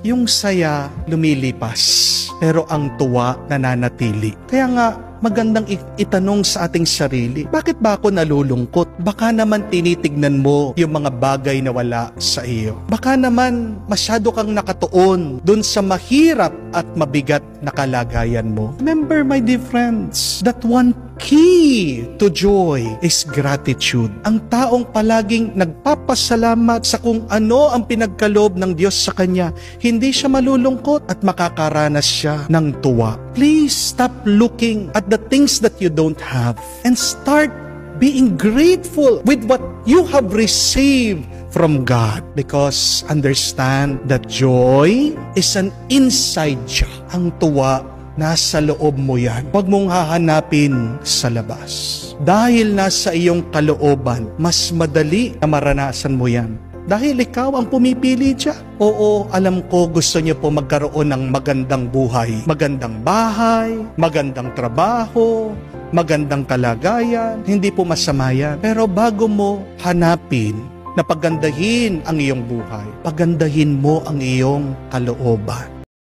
Yung saya lumilipas, pero ang tuwa nananatili. Kaya nga, magandang itanong sa ating sarili, bakit ba ako nalulungkot? Baka naman tinitignan mo yung mga bagay na wala sa iyo. Baka naman masyado kang nakatuon dun sa mahirap at mabigat na kalagayan mo. Remember, my dear friends, that one key to joy is gratitude. Ang taong palaging nagpapasalamat sa kung ano ang pinagkaloob ng Diyos sa kanya, hindi siya malulungkot at makakaranas siya ng tuwa. Please stop looking at the things that you don't have and start being grateful with what you have received from God. Because understand that joy is an inside job. Ang tuwa, nasa loob mo yan. Huwag mong hahanapin sa labas. Dahil nasa iyong kalooban, mas madali na maranasan mo yan. Dahil ikaw ang pumipili dyan. Oo, alam ko gusto niyo po magkaroon ng magandang buhay. Magandang bahay, magandang trabaho, magandang kalagayan. Hindi po masama yan. Pero bago mo hanapin na pagandahin ang iyong buhay, pagandahin mo ang iyong kalooban.